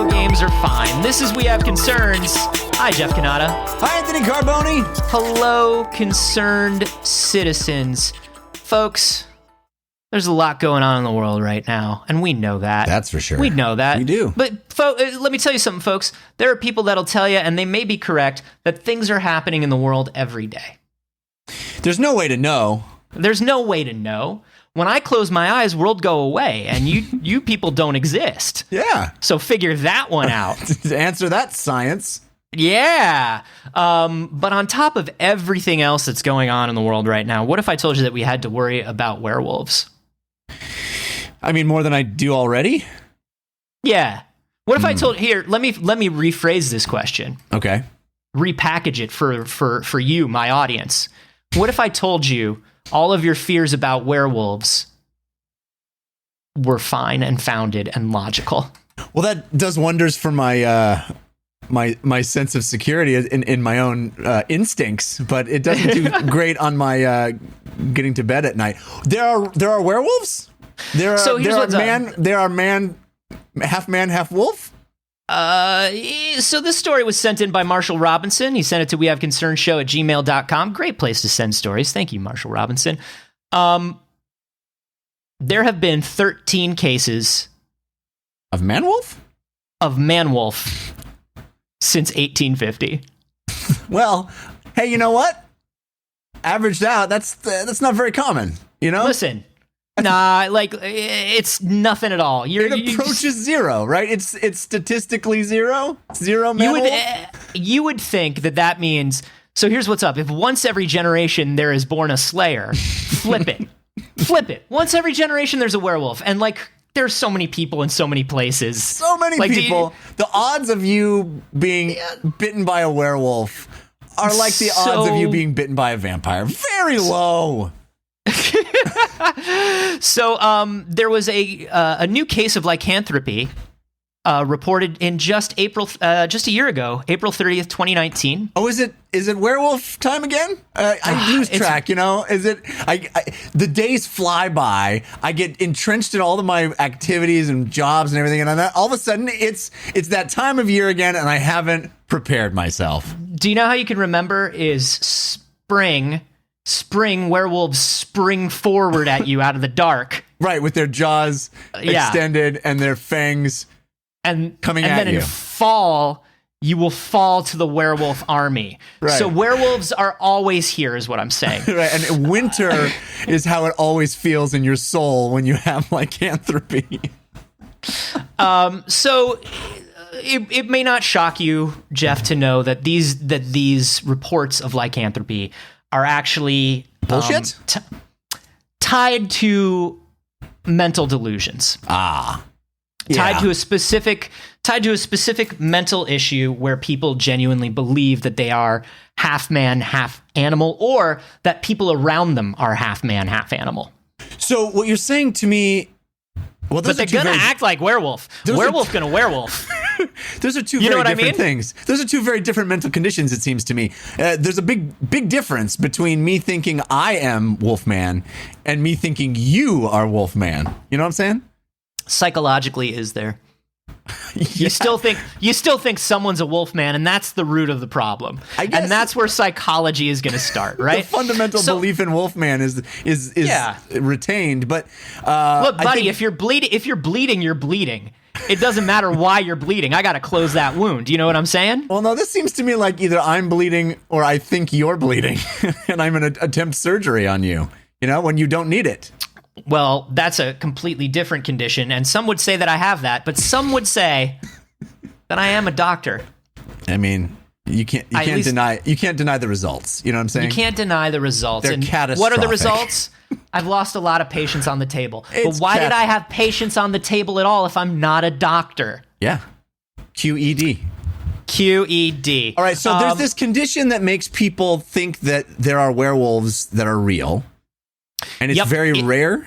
Video games are fine. This is We Have Concerns. Hi, Jeff Cannata. Hi, Anthony Carboni. Hello, concerned citizens. Folks, there's a lot going on in the world right now, and we know that. That's for sure. We know that. We do. But let me tell you something, folks. There are people that'll tell you, and they may be correct, that things are happening in the world every day. There's no way to know. There's no way to know. When I close my eyes, world go away, and you people don't exist. Yeah. So figure that one out. To answer that, science. Yeah. But on top of everything else that's going on in the world right now, what if I told you that we had to worry about werewolves? I mean, more than I do already? Yeah. What if I told... Here, let me rephrase this question. Okay. Repackage it for you, my audience. What if I told you all of your fears about werewolves were fine and founded and logical? Well, that does wonders for my my sense of security in my own instincts, but it doesn't do great on my getting to bed at night. There are werewolves? There are half man, half wolf? So this story was sent in by Marshall Robinson. He sent it to wehaveconcernshow@gmail.com. Great place to send stories. Thank you, Marshall Robinson. There have been 13 cases of man-wolf? Of man-wolf since 1850. Well, hey, you know what? Averaged out, that's not very common, you know? Listen. Nah, like, it's nothing at all. It approaches zero, right? It's statistically zero? Zero man-wolf? You would think that means... So here's what's up. If once every generation there is born a slayer, flip it. Flip it. Once every generation there's a werewolf. And, like, there's so many people in so many places. So many people. The odds of you being bitten by a werewolf are like the odds of you being bitten by a vampire. Very low. So there was a new case of lycanthropy reported in just a year ago, April 30th, 2019. Oh, is it werewolf time again? I lose track, you know. Is it? The days fly by. I get entrenched in all of my activities and jobs and everything, and then all of a sudden it's that time of year again, and I haven't prepared myself. Do you know how you can remember? Is spring, werewolves spring forward at you out of the dark. Right, with their jaws extended and their fangs coming at you. And then in fall, you will fall to the werewolf army. Right. So werewolves are always here, is what I'm saying. Right, and winter is how it always feels in your soul when you have lycanthropy. So... It may not shock you, Jeff, to know that these reports of lycanthropy are actually bullshit, tied to mental delusions. Tied to a specific mental issue where people genuinely believe that they are half man, half animal, or that people around them are half man, half animal. So what you're saying to me, well, but they're gonna act like werewolf. Werewolf gonna werewolf. Those are two very different things. Those are two very different mental conditions, it seems to me. There's a big difference between me thinking I am Wolfman and me thinking you are Wolfman. You know what I'm saying? Psychologically, is there? You still think someone's a wolfman, and that's the root of the problem. And that's where psychology is going to start, right? The fundamental belief in wolfman is retained, but look, buddy, if you're bleeding, you're bleeding. It doesn't matter why you're bleeding. I got to close that wound. You know what I'm saying? Well, no, this seems to me like either I'm bleeding or I think you're bleeding, and I'm going to attempt surgery on you. You know, when you don't need it. Well, that's a completely different condition, and some would say that I have that, but some would say that I am a doctor. I mean, you can't deny the results. You know what I'm saying? You can't deny the results. They're catastrophic. What are the results? I've lost a lot of patience on the table. But why did I have patience on the table at all if I'm not a doctor? Yeah. QED. QED. All right, so there's this condition that makes people think that there are werewolves that are real. And it's very rare?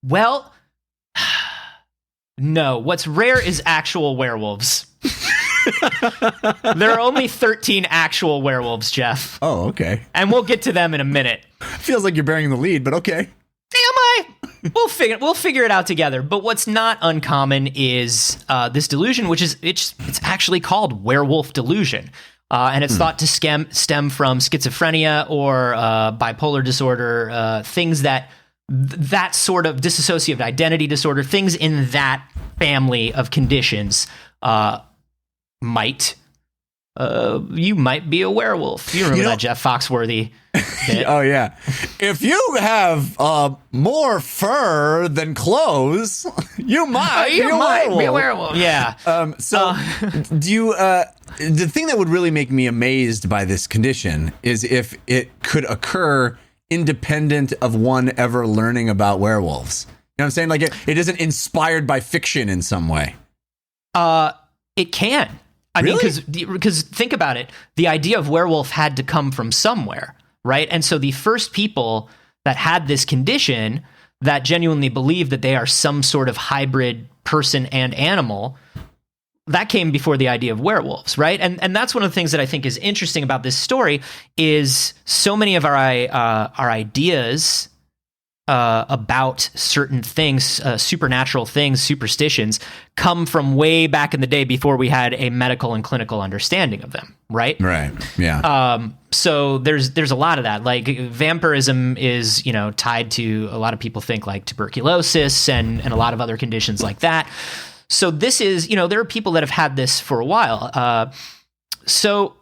Well, no. What's rare is actual werewolves. There are only 13 actual werewolves, Jeff. Oh, okay. And we'll get to them in a minute. Feels like you're bearing the lead, but okay. Am I? we'll figure it out together. But what's not uncommon is this delusion, which is it's actually called werewolf delusion. And it's thought to stem from schizophrenia or bipolar disorder, things that sort of dissociative identity disorder, things in that family of conditions you might be a werewolf. You remember that Jeff Foxworthy bit? Oh, yeah. If you have more fur than clothes, you might be a werewolf. Yeah. Do you... the thing that would really make me amazed by this condition is if it could occur independent of one ever learning about werewolves. You know what I'm saying? Like it isn't inspired by fiction in some way. It can. I mean, because think about it. The idea of werewolf had to come from somewhere, right? And so the first people that had this condition that genuinely believe that they are some sort of hybrid person and animal, that came before the idea of werewolves, right? And that's one of the things that I think is interesting about this story is so many of our ideas about certain things, supernatural things, superstitions, come from way back in the day before we had a medical and clinical understanding of them, right? Right. Yeah. So there's a lot of that. Like vampirism is, tied to a lot of people think like tuberculosis and a lot of other conditions like that. So this is, there are people that have had this for a while. So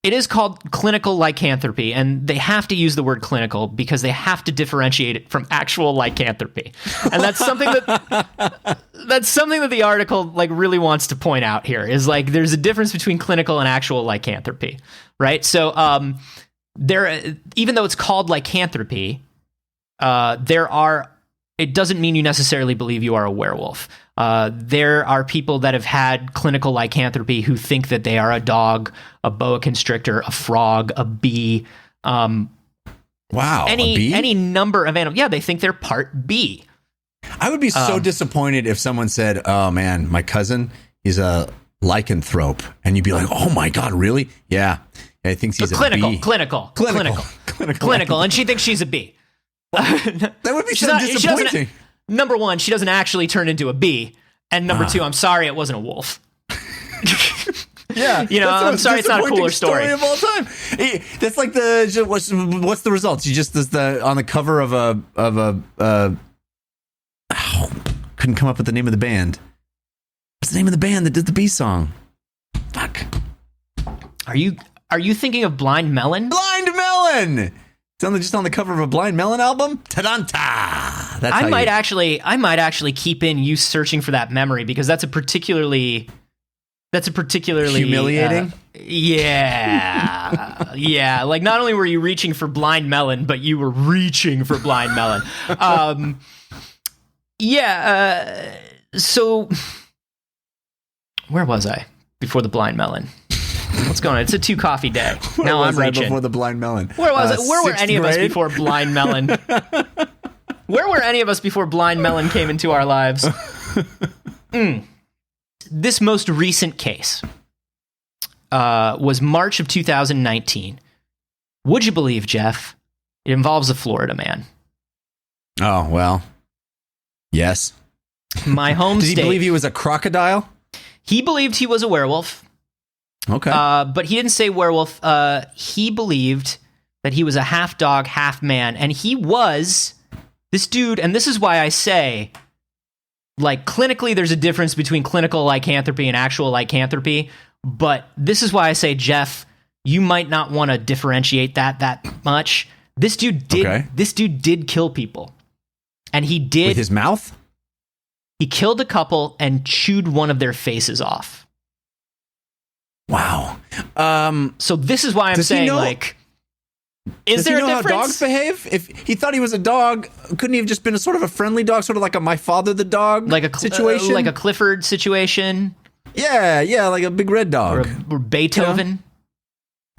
it is called clinical lycanthropy, and they have to use the word clinical because they have to differentiate it from actual lycanthropy. And that's something that the article like really wants to point out here is like there's a difference between clinical and actual lycanthropy, right? So even though it's called lycanthropy, it doesn't mean you necessarily believe you are a werewolf. There are people that have had clinical lycanthropy who think that they are a dog, a boa constrictor, a frog, a bee. Wow. Any number of animals. Yeah, they think they're part bee. I would be so disappointed if someone said, "Oh man, my cousin is a lycanthrope," and you'd be like, "Oh my god, really?" Yeah, he thinks he's a bee. Clinical, and she thinks she's a bee. That would be so disappointing. Number one, she doesn't actually turn into a bee. And number two, I'm sorry it wasn't a wolf. Yeah. I'm sorry it's not a cooler story of all time. That's like what's the results? You just on the cover of couldn't come up with the name of the band. What's the name of the band that did the bee song? Fuck. Are you thinking of Blind Melon? Blind Melon! It's just on the cover of a Blind Melon album. Ta-da-ta! I might actually keep in you searching for that memory because that's a particularly humiliating. Yeah. Like not only were you reaching for Blind Melon, but you were reaching for Blind Melon. So where was I before the Blind Melon? What's going on? It's a 2 coffee day. Now I'm reaching. Before the Blind Melon. Where was it? Where were any of us before Blind Melon? Where were any of us before Blind Melon came into our lives? This most recent case was March of 2019. Would you believe, Jeff? It involves a Florida man. Oh, well. Yes. My home state. Did he believe he was a crocodile? He believed he was a werewolf. Okay. But he didn't say werewolf. He believed that he was a half dog, half man. And he was this dude. And this is why I say, like, clinically, there's a difference between clinical lycanthropy and actual lycanthropy. But this is why I say, Jeff, you might not want to differentiate that much. This dude did kill people. And he did. With his mouth? He killed a couple and chewed one of their faces off. Wow. So this is why I'm saying, is there a difference? How dogs behave? If he thought he was a dog, couldn't he have just been a sort of a friendly dog, sort of like a my father the dog situation? Like a Clifford situation? Yeah, like a big red dog. Or Beethoven?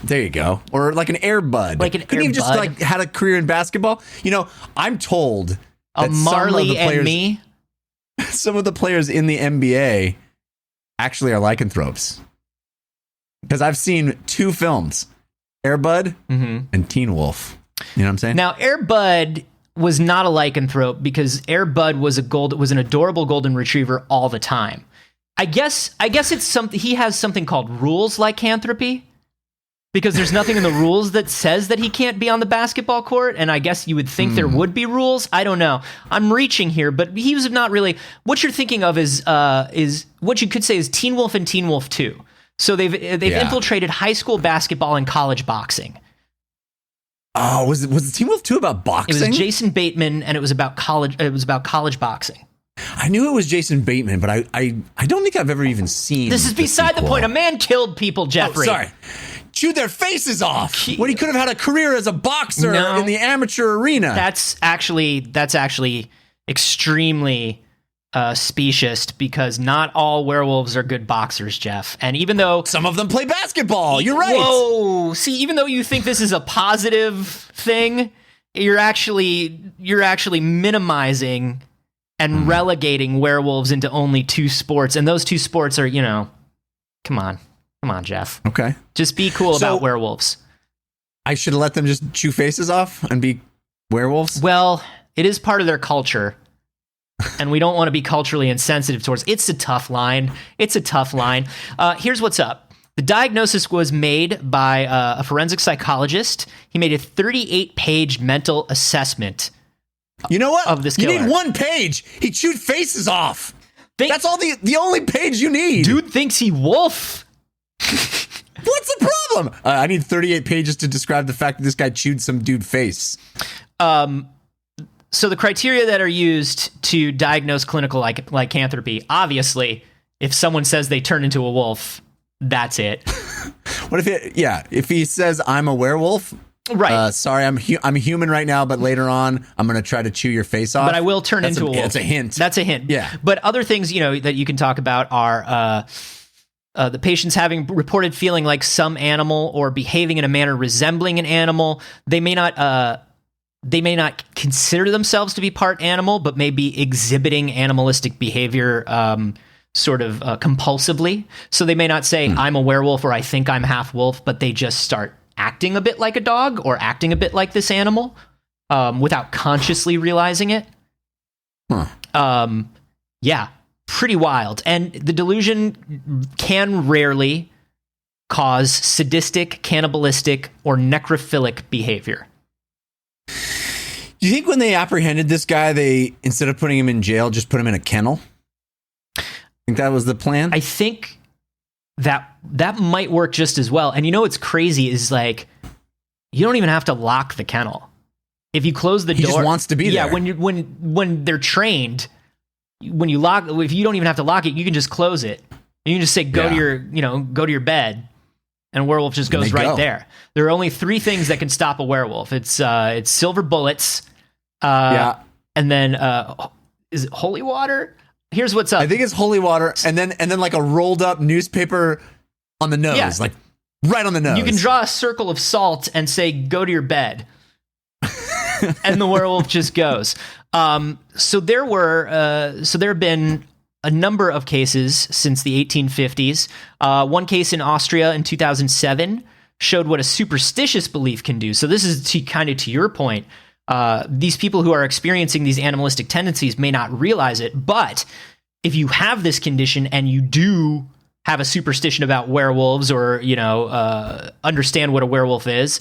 There you go. Or like an Air Bud. Couldn't he have just had a career in basketball? I'm told that Marley and me? Some of the players in the NBA actually are lycanthropes. Because I've seen 2 films, Air Bud and Teen Wolf. You know what I'm saying? Now, Air Bud was not a lycanthrope because Air Bud was an adorable golden retriever all the time. I guess it's something. He has something called rules lycanthropy because there's nothing in the rules that says that he can't be on the basketball court. And I guess you would think there would be rules. I don't know. I'm reaching here, but he was not really. What you're thinking of is what you could say is Teen Wolf and Teen Wolf 2. So they've infiltrated high school basketball and college boxing. Oh, was Teen Wolf 2 about boxing? It was Jason Bateman, and it was about college. It was about college boxing. I knew it was Jason Bateman, but I don't think I've ever even seen. This is beside the point. A man killed people, Jeffrey. Oh, sorry. Chewed their faces off when he could have had a career as a boxer in the amateur arena. That's actually extremely specious because not all werewolves are good boxers, Jeff. And even though some of them play basketball, you're right. Whoa! See, even though you think this is a positive thing, you're actually minimizing and relegating werewolves into only two sports, and those two sports are, come on, Jeff. Okay, just be cool about werewolves. I should have let them just chew faces off and be werewolves. Well, it is part of their culture. And we don't want to be culturally insensitive towards. It's a tough line. Here's what's up. The diagnosis was made by a forensic psychologist. He made a 38-page mental assessment. You know what? Of this killer. You need 1 page. He chewed faces off. That's all the only page you need. Dude thinks he wolf. What's the problem? I need 38 pages to describe the fact that this guy chewed some dude face. So the criteria that are used to diagnose clinical lycanthropy, obviously, if someone says they turn into a wolf, that's it. What if he says I'm a werewolf? Right. Sorry, I'm human right now, but later on I'm going to try to chew your face off. But I will turn into a wolf. That's a hint. That's a hint. Yeah. But other things, that you can talk about are the patients having reported feeling like some animal or behaving in a manner resembling an animal. They may not consider themselves to be part animal, but may be exhibiting animalistic behavior compulsively. So they may not say, I'm a werewolf or I think I'm half wolf, but they just start acting a bit like a dog or acting a bit like this animal without consciously realizing it. Yeah, pretty wild. And the delusion can rarely cause sadistic, cannibalistic, or necrophilic behavior. Do you think when they apprehended this guy, they, instead of putting him in jail, just put him in a kennel? Think that was the plan? I think that might work just as well. And what's crazy is you don't even have to lock the kennel. If you close the door, he just wants to be there. Yeah, when they're trained, when you lock, if you don't even have to lock it, you can just close it. You can just say go to your bed, and a werewolf just goes right there. There are only 3 things that can stop a werewolf. It's silver bullets, and then is it holy water? Here's what's up. I think it's holy water, and then like a rolled up newspaper on the nose, like right on the nose. You can draw a circle of salt and say, "Go to your bed," and the werewolf just goes. So there have been a number of cases since the 1850s. One case in Austria in 2007 showed what a superstitious belief can do. So this is to your point. These people who are experiencing these animalistic tendencies may not realize it, but if you have this condition and you do have a superstition about werewolves or, understand what a werewolf is,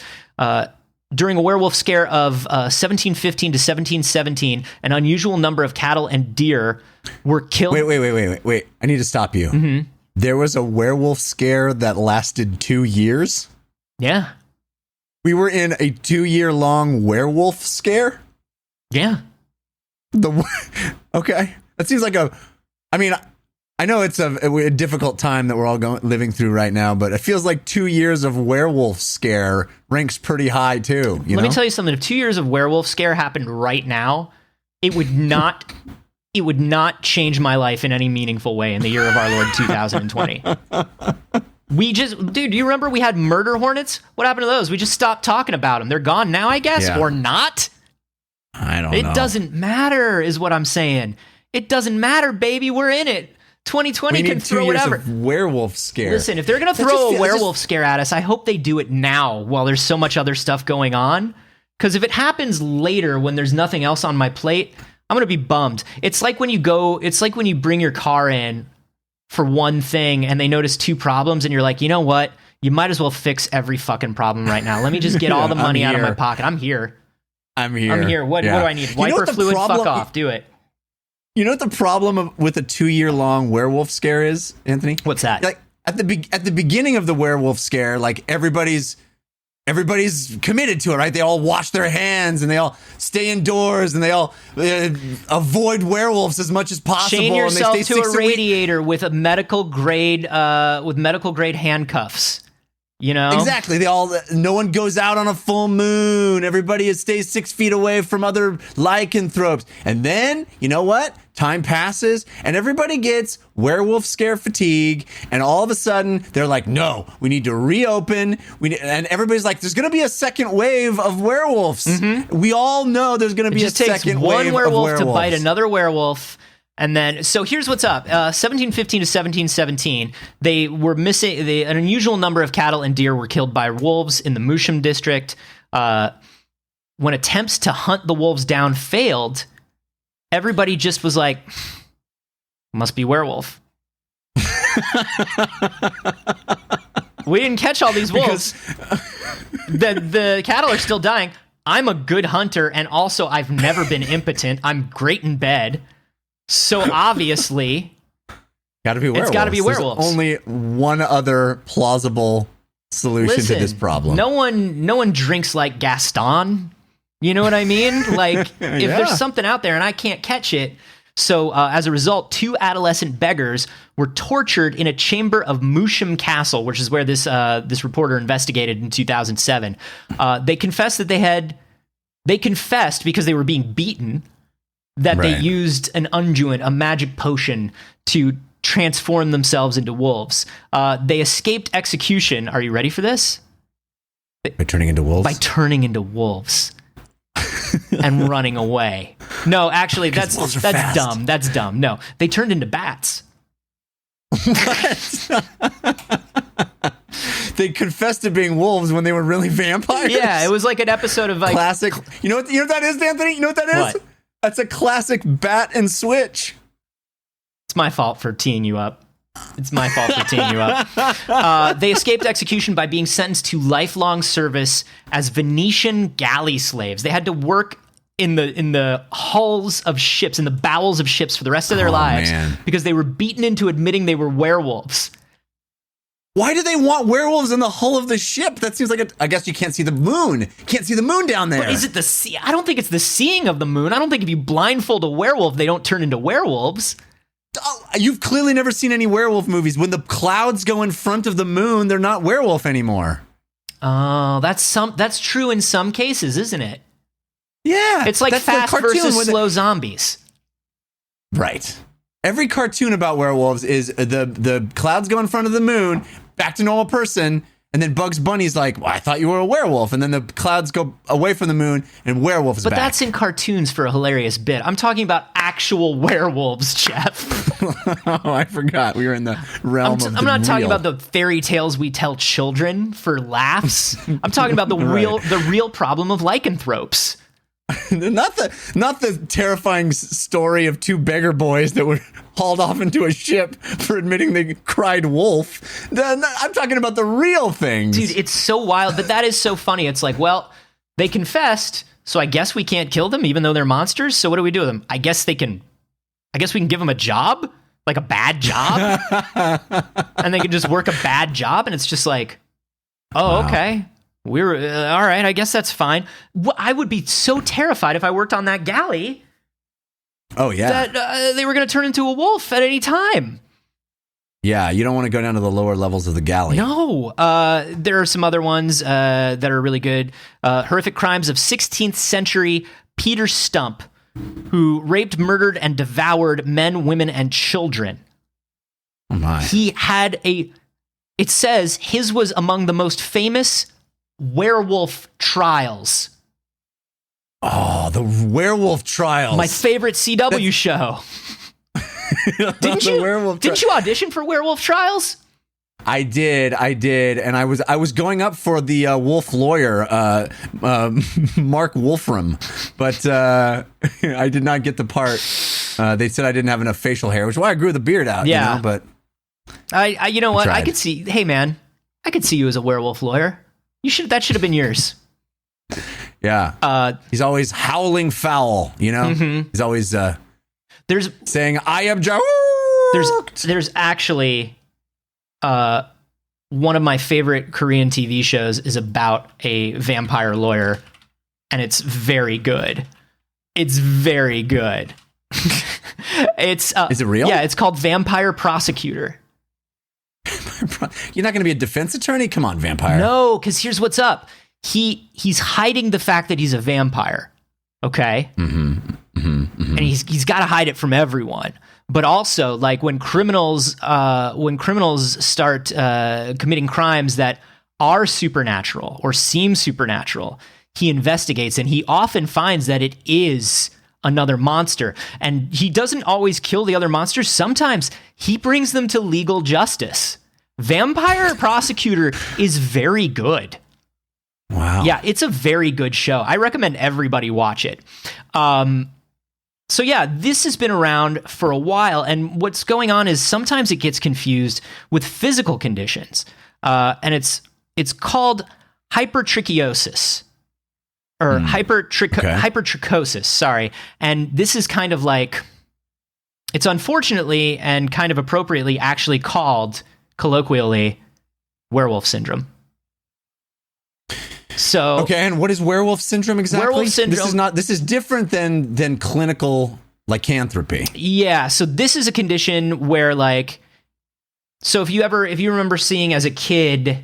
during a werewolf scare of 1715 to 1717, an unusual number of cattle and deer were killed. Wait. I need to stop you. Mm-hmm. There was a werewolf scare that lasted 2 years? Yeah. We were in a 2-year-long werewolf scare? Yeah. Okay. That seems like I know it's a difficult time that we're all living through right now, but it feels like 2 years of werewolf scare ranks pretty high too. Let me tell you something. If 2 years of werewolf scare happened right now, it would not change my life in any meaningful way in the year of our Lord 2020. Do you remember we had murder hornets? What happened to those? We just stopped talking about them. They're gone now, I guess, or not. I don't know. It doesn't matter, is what I'm saying. It doesn't matter, baby. We're in it. 2020 can throw whatever. Of werewolf scare. Listen, if they're going to throw a werewolf scare at us, I hope they do it now while there's so much other stuff going on. Because if it happens later when there's nothing else on my plate, I'm going to be bummed. It's like when you bring your car in for one thing and they notice 2 problems and you're like, you know what? You might as well fix every fucking problem right now. Let me just get all the money out of my pocket. I'm here. I'm here. What do I need? Wiper fluid? Fuck off. Do it. You know what the problem with a 2-year-long werewolf scare is, Anthony? What's that? Like at the beginning of the werewolf scare, like everybody's committed to it, right? They all wash their hands and they all stay indoors and they all avoid werewolves as much as possible. Chain yourself and they stay to a radiator with a medical grade handcuffs. You know? Exactly. No one goes out on a full moon. Everybody stays 6 feet away from other lycanthropes. And then, you know what? Time passes and everybody gets werewolf scare fatigue. And all of a sudden they're like, no, we need to reopen. And everybody's like, there's going to be a second wave of werewolves. Mm-hmm. We all know there's going to be a second wave of werewolves. One werewolf to bite another werewolf. And then, so here's what's up. 1715 to 1717, they were missing, an unusual number of cattle and deer were killed by wolves in the Moosham district. When attempts to hunt the wolves down failed, everybody just was like, must be werewolf. We didn't catch all these wolves. The cattle are still dying. I'm a good hunter, and also I've never been impotent. I'm great in bed. So obviously, gotta be werewolves. It's got to be werewolves. There's only one other plausible solution to this problem. No one drinks like Gaston. You know what I mean? Like, if there's something out there and I can't catch it. So as a result, 2 adolescent beggars were tortured in a chamber of Moosham Castle, which is where this reporter investigated in 2007. They confessed because they were being beaten, that they used an unguent, a magic potion, to transform themselves into wolves. They escaped execution. Are you ready for this? By turning into wolves? By turning into wolves. And running away. No, actually, that's dumb. That's dumb. No, they turned into bats. What? They confessed to being wolves when they were really vampires? Yeah, it was like an episode of like... Classic. You know what that is, Anthony? You know what that is? What? That's a classic bat and switch. It's my fault for teeing you up. They escaped execution by being sentenced to lifelong service as Venetian galley slaves. They had to work in the hulls of ships, in the bowels of ships for the rest of their lives, because they were beaten into admitting they were werewolves. Why do they want werewolves in the hull of the ship? That seems like I guess you can't see the moon. Can't see the moon down there. But is it I don't think it's the seeing of the moon. I don't think if you blindfold a werewolf, they don't turn into werewolves. Oh, you've clearly never seen any werewolf movies. When the clouds go in front of the moon, they're not werewolf anymore. Oh, that's true in some cases, isn't it? Yeah. It's like fast versus slow zombies. Right. Every cartoon about werewolves is the clouds go in front of the moon, back to normal person, and then Bugs Bunny's like, well, I thought you were a werewolf. And then the clouds go away from the moon and werewolves back. But that's in cartoons for a hilarious bit. I'm talking about actual werewolves, Jeff. Oh, I forgot. We were in the realm of I'm not talking about the fairy tales we tell children for laughs. I'm talking about the real problem of lycanthropes. Not the terrifying story of 2 beggar boys that were hauled off into a ship for admitting they cried wolf. I'm talking about the real things. Dude, it's so wild, but that is so funny. It's like, well, they confessed, so I guess we can't kill them even though they're monsters. So what do we do with them? I guess we can give them a job, like a bad job. And they can just work a bad job. And it's just like, oh, wow. Okay. We're all right. I guess that's fine. I would be so terrified if I worked on that galley. Oh yeah, that they were going to turn into a wolf at any time. Yeah, you don't want to go down to the lower levels of the galley. No, there are some other ones that are really good. Horrific crimes of 16th century Peter Stump, who raped, murdered, and devoured men, women, and children. Oh my! It says his was among the most famous werewolf trials. Oh, the werewolf trials. My favorite CW show. Didn't you audition for werewolf trials? I did, and I was going up for the Wolf lawyer, Mark Wolfram, but I did not get the part. They said I didn't have enough facial hair, which is why I grew the beard out. Yeah, you know, but I you know what? I could see. Hey, man, I could see you as a werewolf lawyer. That should have been yours. Yeah. He's always howling foul. You know, he's always there's saying, "I am Joe." There's actually. One of my favorite Korean TV shows is about a vampire lawyer, and it's very good. It's very good. It's is it real? Yeah, it's called Vampire Prosecutor. You're not going to be a defense attorney? Come on, vampire. No, because here's what's up. He's hiding the fact that he's a vampire. Okay, and he's got to hide it from everyone. But also, like when criminals start committing crimes that are supernatural or seem supernatural, he investigates, and he often finds that it is another monster. And he doesn't always kill the other monsters. Sometimes he brings them to legal justice. Vampire Prosecutor is very good. Wow. Yeah, it's a very good show. I recommend everybody watch it. So yeah, this has been around for a while, and what's going on is sometimes it gets confused with physical conditions, and it's called hypertrichosis or hypertrichosis. Sorry, and this is kind of like it's unfortunately and kind of appropriately actually called colloquially werewolf syndrome. So okay, and what is werewolf syndrome exactly? Werewolf syndrome. This is different than clinical lycanthropy. Yeah, so this is a condition where so if you remember seeing as a kid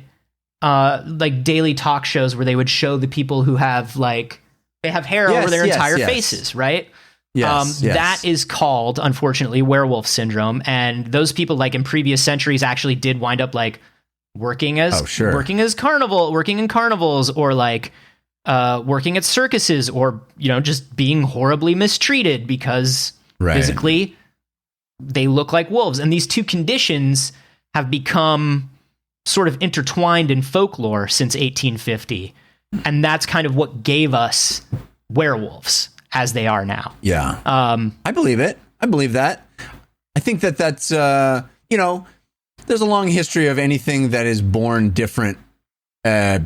like daily talk shows where they would show the people who have they have hair over their entire faces, right? Yes, that is called, unfortunately, werewolf syndrome, and those people in previous centuries actually did wind up working in carnivals, or working at circuses, or just being horribly mistreated because physically they look like wolves. And these two conditions have become sort of intertwined in folklore since 1850, and that's kind of what gave us werewolves as they are now. Yeah. I believe it. I believe that. I think that's there's a long history of anything that is born different,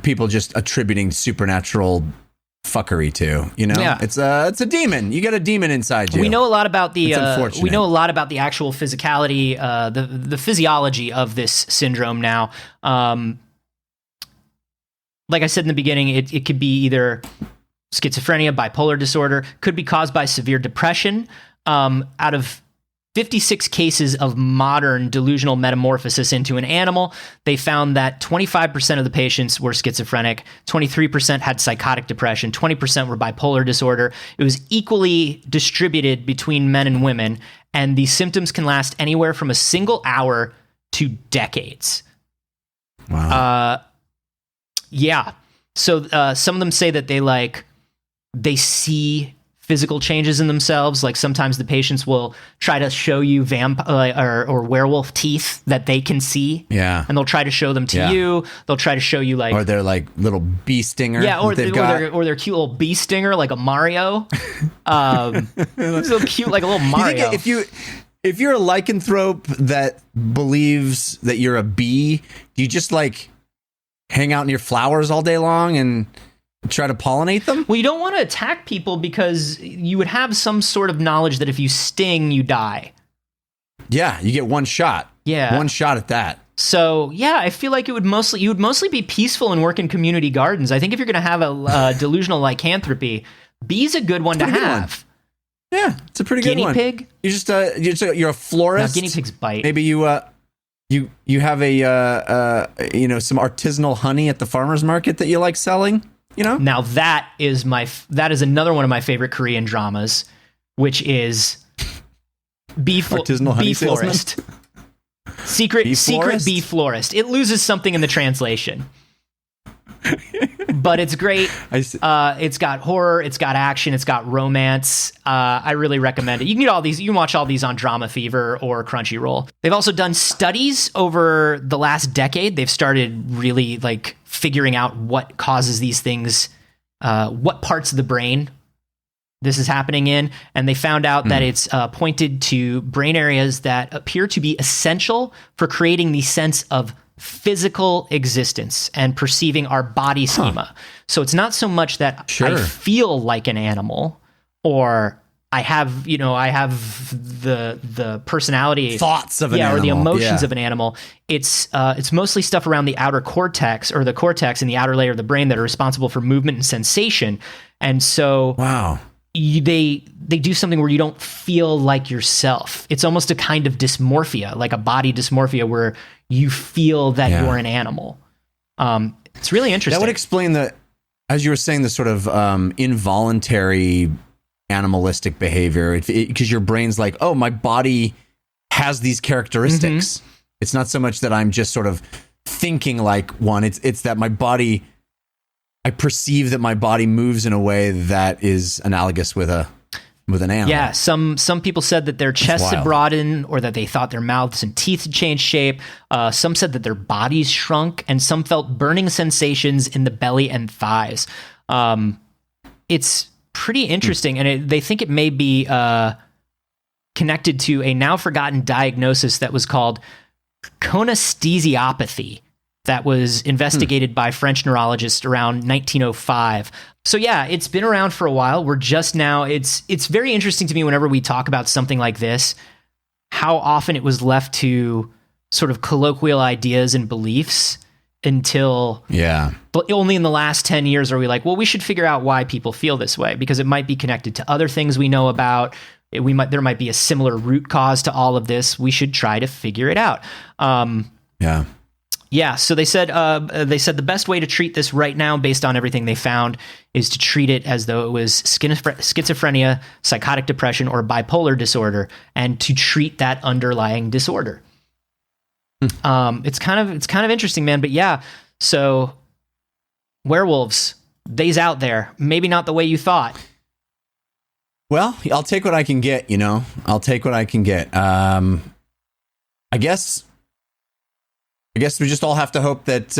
people just attributing supernatural fuckery to, Yeah. It's a demon. You got a demon inside you. We know a lot about the unfortunate. We know a lot about the actual physicality, the physiology of this syndrome now. Like I said in the beginning, it could be either schizophrenia, bipolar disorder, could be caused by severe depression. Out of 56 cases of modern delusional metamorphosis into an animal, they found that 25% of the patients were schizophrenic, 23% had psychotic depression, 20% were bipolar disorder. It was equally distributed between men and women, and these symptoms can last anywhere from a single hour to decades. Wow. Yeah. So some of them say that they see physical changes in themselves. Like sometimes the patients will try to show you or werewolf teeth that they can see. Yeah. And they'll try to show them to you. They'll try to show you or their little bee stinger. Yeah, or their cute little bee stinger, like a Mario. So cute, like a little Mario. If you're a lycanthrope that believes that you're a bee, do you just hang out in your flowers all day long and try to pollinate them? Well, you don't want to attack people because you would have some sort of knowledge that if you sting, you die. Yeah, you get one shot. Yeah. One shot at that. So, yeah, I feel like you would mostly be peaceful and work in community gardens. I think if you're going to have a delusional lycanthropy, bee's a good one to have. Yeah, it's a pretty good one. Guinea pig? You're a florist. No, guinea pigs bite. Maybe you have some artisanal honey at the farmer's market that you like selling. Now that is another one of my favorite Korean dramas, which is artisanal honey bee salesman? florist. Secret bee florist. It loses something in the translation. But it's great. It's got horror, it's got action, it's got romance. I really recommend it. You can get all these. You can watch all these on Drama Fever or Crunchyroll. They've also done studies over the last decade. They've started really like figuring out what causes these things, what parts of the brain this is happening in, and they found out that it's pointed to brain areas that appear to be essential for creating the sense of physical existence and perceiving our body schema. So it's not so much that I feel like an animal, or I have the personality, thoughts of an animal, or the emotions of an animal. It's mostly stuff around the outer cortex, or the cortex in the outer layer of the brain, that are responsible for movement and sensation. And so they do something where you don't feel like yourself. It's almost a kind of dysmorphia, like a body dysmorphia, where you feel that you're an animal. It's really interesting. That would explain as you were saying, the sort of involuntary animalistic behavior, because your brain's like, oh, my body has these characteristics. It's not so much that I'm just sort of thinking like one. It's that my body, I perceive that my body moves in a way that is analogous with an animal. Yeah, some people said that their chests had broadened, or that they thought their mouths and teeth had changed shape. Some said that their bodies shrunk, and some felt burning sensations in the belly and thighs. It's pretty interesting, and they think it may be connected to a now forgotten diagnosis that was called conesthesiopathy, that was investigated by French neurologists around 1905. So yeah, it's been around for a while. We're just now, it's very interesting to me whenever we talk about something like this, how often it was left to sort of colloquial ideas and beliefs until but only in the last 10 years are we like, well, we should figure out why people feel this way, because it might be connected to other things we know about. There might be a similar root cause to all of this. We should try to figure it out. Yeah, so they said the best way to treat this right now, based on everything they found, is to treat it as though it was schizophrenia, psychotic depression, or bipolar disorder, and to treat that underlying disorder. It's kind of interesting, man. But yeah, so Werewolves, they's out there. Maybe not the way you thought. Well, I'll take what I can get. I'll take what I can get. I guess we just all have to hope that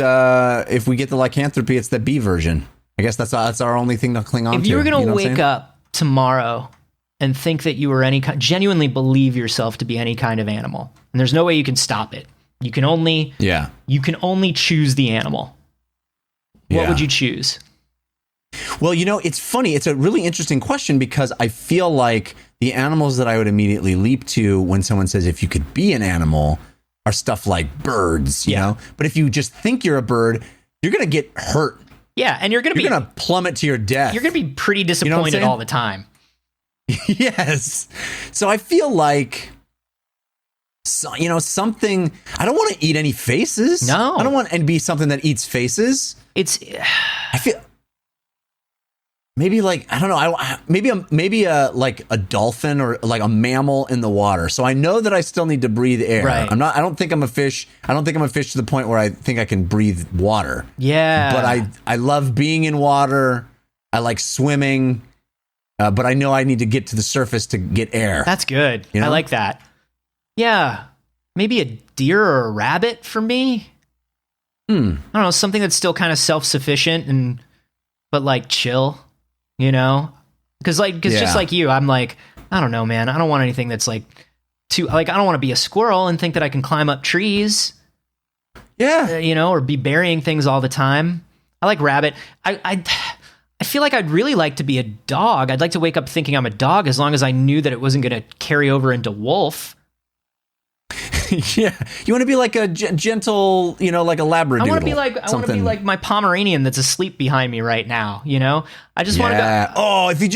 if we get the lycanthropy, it's the B version. I guess that's our only thing to cling on to. If you were going to wake up tomorrow and think that you were genuinely believe yourself to be any kind of animal, and there's no way you can stop it. You can only choose the animal. What would you choose? Well, it's funny. It's a really interesting question, because I feel like the animals that I would immediately leap to when someone says, if you could be an animal, are stuff like birds, you know? But if you just think you're a bird, you're going to get hurt. Yeah, and you're going to plummet to your death. You're going to be pretty disappointed all the time. Yes. So I feel like, something, I don't want to eat any faces. No. I don't want to be something that eats faces. I feel maybe like, I don't know, maybe like a dolphin, or like a mammal in the water. So I know that I still need to breathe air. Right. I don't think I'm a fish. I don't think I'm a fish to the point where I think I can breathe water. Yeah. But I love being in water. I like swimming. But I know I need to get to the surface to get air. That's good. I like that. Yeah. Maybe a deer or a rabbit for me. I don't know, something that's still kind of self-sufficient but like chill. Because just like you, I'm like, I don't know, man. I don't want anything that's like too, like, I don't want to be a squirrel and think that I can climb up trees. Yeah. Or be burying things all the time. I like rabbit. I feel like I'd really like to be a dog. I'd like to wake up thinking I'm a dog, as long as I knew that it wasn't going to carry over into wolf. Yeah, you want to be like a gentle, like a Labradoodle. I want to be like my Pomeranian that's asleep behind me right now. I just want to go. Oh, if you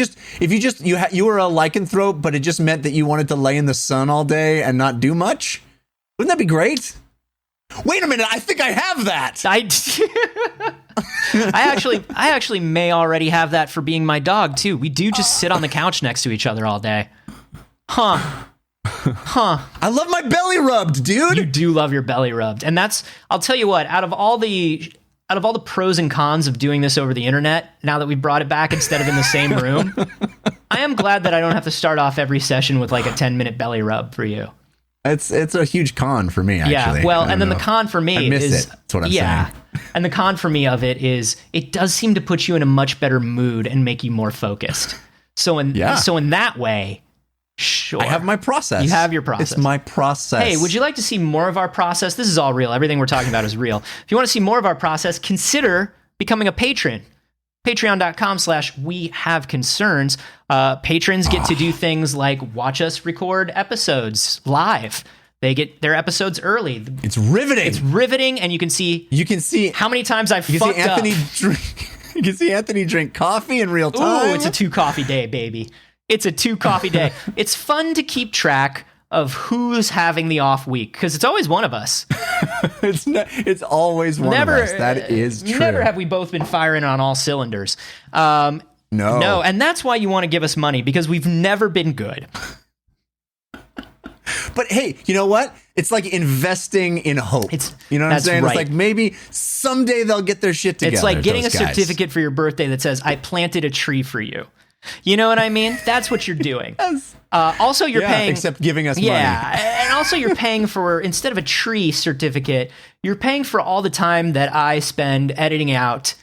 were a lycanthrope, but it just meant that you wanted to lay in the sun all day and not do much. Wouldn't that be great? Wait a minute, I think I have that. I actually may already have that for being my dog too. We do just sit on the couch next to each other all day. Huh. I love my belly rubbed, dude. You do love your belly rubbed. And I'll tell you what, out of all the out of all the pros and cons of doing this over the internet, now that we brought it back instead of in the same room, I am glad that I don't have to start off every session with like a 10-minute belly rub for you. It's a huge con for me, actually. Yeah, well, and then the con for me I miss is... it. That's what I'm saying. And the con for me of it is it does seem to put you in a much better mood and make you more focused. So in that way, sure. I have my process. You have your process. It's my process. Hey, would you like to see more of our process? This is all real. Everything we're talking about is real. If you want to see more of our process, consider becoming a patron. Patreon.com/wehaveconcerns. Patrons get to do things like watch us record episodes live. They get their episodes early. It's riveting. It's riveting, and you can see how many times I've fucked up. You can see Anthony drink coffee in real time. Ooh, it's a 2-coffee day, baby. It's a 2-coffee day. It's fun to keep track of who's having the off week, because it's always one of us. It's always one of us. That is true. Never have we both been firing on all cylinders. No, and that's why you want to give us money, because we've never been good. But hey, you know what? It's like investing in hope. You know what I'm saying? Right. It's like maybe someday they'll get their shit together. It's like getting a certificate for your birthday that says, I planted a tree for you. You know what I mean? That's what you're doing. Yes. Also, you're paying... except giving us money. Yeah, and also you're paying for, instead of a tree certificate, you're paying for all the time that I spend editing out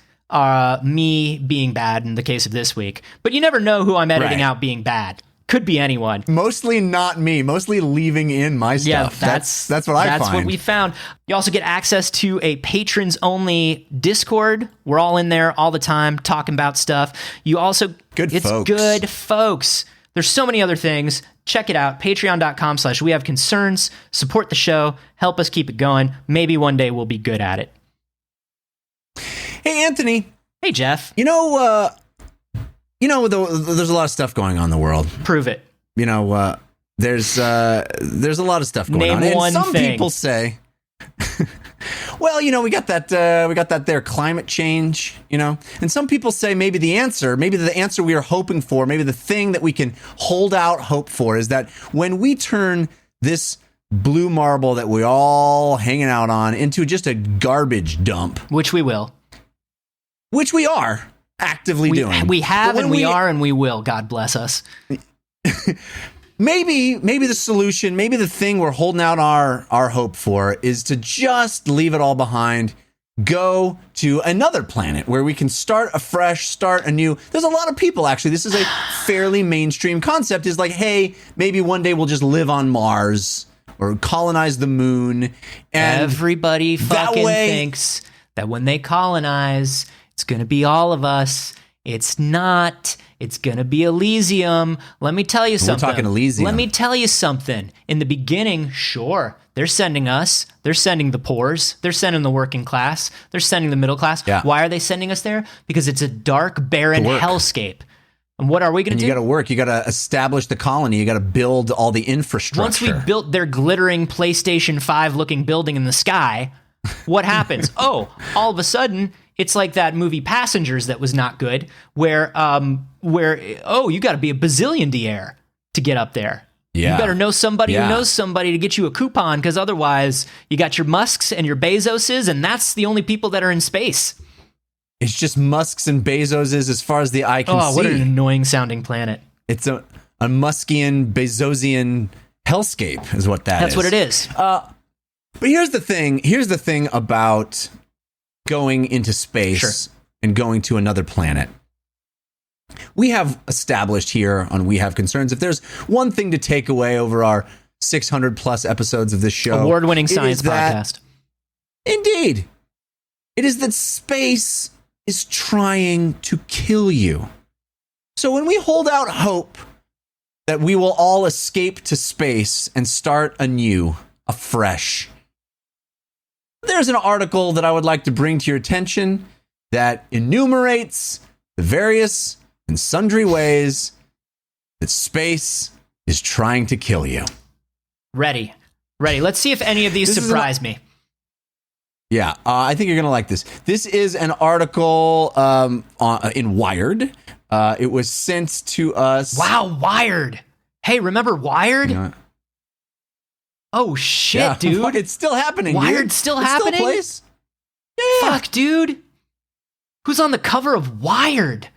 me being bad in the case of this week. But you never know who I'm editing out being bad. Could be anyone. Mostly not me. Mostly leaving in my stuff. Yeah, that's what I find. That's what we found. You also get access to a patrons-only Discord. We're all in there all the time talking about stuff. You also... It's good folks. There's so many other things. Check it out. Patreon.com/wehaveconcerns. Support the show. Help us keep it going. Maybe one day we'll be good at it. Hey, Anthony. Hey, Jeff. There's a lot of stuff going on in the world. Prove it. There's a lot of stuff going on. Name one and some thing. People say, well, we got that there climate change, and some people say maybe the answer we are hoping for, maybe the thing that we can hold out hope for is that when we turn this blue marble that we all hanging out on into just a garbage dump, which we will, which we are actively doing. We have, and we are, and we will. God bless us. Maybe the solution, maybe the thing we're holding out our hope for is to just leave it all behind, go to another planet where we can start afresh, start anew. There's a lot of people, actually. This is a fairly mainstream concept, is like, hey, maybe one day we'll just live on Mars or colonize the moon. And everybody fucking thinks that when they colonize, it's going to be all of us. It's not. It's going to be Elysium. Let me tell you something. We're talking Elysium. Let me tell you something. In the beginning, sure, they're sending us. They're sending the poors. They're sending the working class. They're sending the middle class. Yeah. Why are they sending us there? Because it's a dark, barren hellscape. And what are we going to do? You got to work. You got to establish the colony. You got to build all the infrastructure. Once we built their glittering PlayStation 5 looking building in the sky, what happens? All of a sudden, it's like that movie Passengers that was not good, where you got to be a bazillionaire to get up there. Yeah. You better know somebody who knows somebody to get you a coupon, because otherwise you got your Musks and your Bezoses, and that's the only people that are in space. It's just Musks and Bezoses as far as the eye can see. Oh, what an annoying sounding planet. It's a Muskian, Bezosian hellscape is what That's what it is. But here's the thing. Here's the thing about going into space and going to another planet. We have established here on We Have Concerns, if there's one thing to take away over our 600 plus episodes of this show, award-winning science podcast. Indeed. It is that space is trying to kill you. So when we hold out hope that we will all escape to space and start anew, afresh, there's an article that I would like to bring to your attention that enumerates the various and sundry ways that space is trying to kill you. Ready. Let's see if any of these surprise me. Yeah, I think you're going to like this. This is an article in Wired. It was sent to us. Wow, Wired. Hey, remember Wired? You know, oh, shit, dude. It's still happening. Wired's still happening? Still a place. Yeah. Fuck, dude. Who's on the cover of Wired?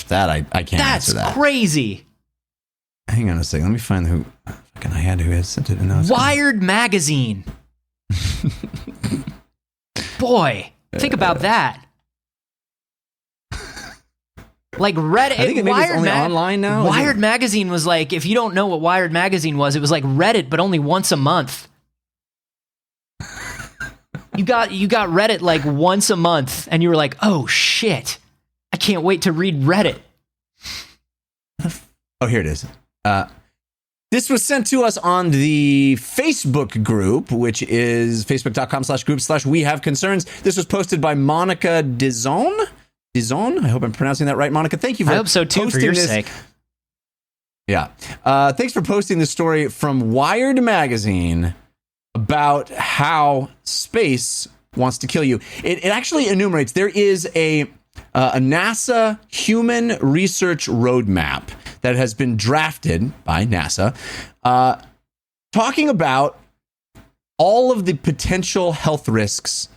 That I can't answer that. That's crazy. Hang on a second. Let me find who. Fucking I had who has sent it. Wired magazine. Boy, think about that. Like Reddit. I think maybe it's only online now. Wired magazine was like, if you don't know what Wired magazine was, it was like Reddit, but only once a month. You got Reddit like once a month, and you were like, oh shit, I can't wait to read Reddit. Oh, here it is. This was sent to us on the Facebook group, which is facebook.com/group/we have concerns. This was posted by Monica Dizon. I hope I'm pronouncing that right, Monica. Thank you for I hope so too, for your sake. Yeah. Thanks for posting this story from Wired Magazine about how space wants to kill you. It actually enumerates. There is a NASA human research roadmap that has been drafted by NASA, talking about all of the potential health risks